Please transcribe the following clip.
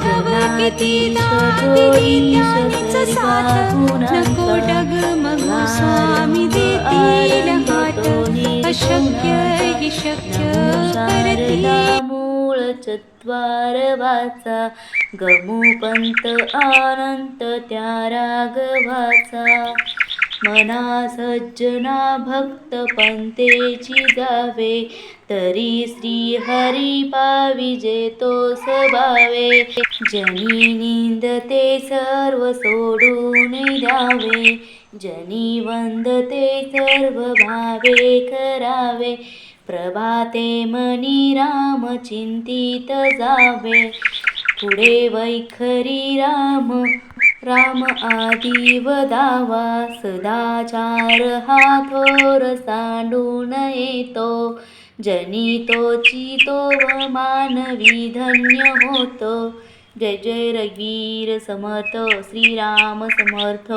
जनाधीश थोरीश सर्वा गुणांचा स्वामी देतील हात अशक्य हि शक्य शारदा मूळ चत्वार वाचा गमुपंत अनंत त्या राघवाचा मना सज्जना भक्त पंतेची जावे तरी श्री हरी पाविजे तो स्वभावे जनी निंदते सर्व सोडून द्यावे जनी वंदते सर्व भावे करावे प्रभाते मनी राम चिंतित जावे पुढे वैखरी राम राम आदी वदावा सदाचार हा थोर सांडून येतो जनी तोची तो मानवी धन्य होतो जय जय रघुवीर समर्थ श्रीराम समर्थ।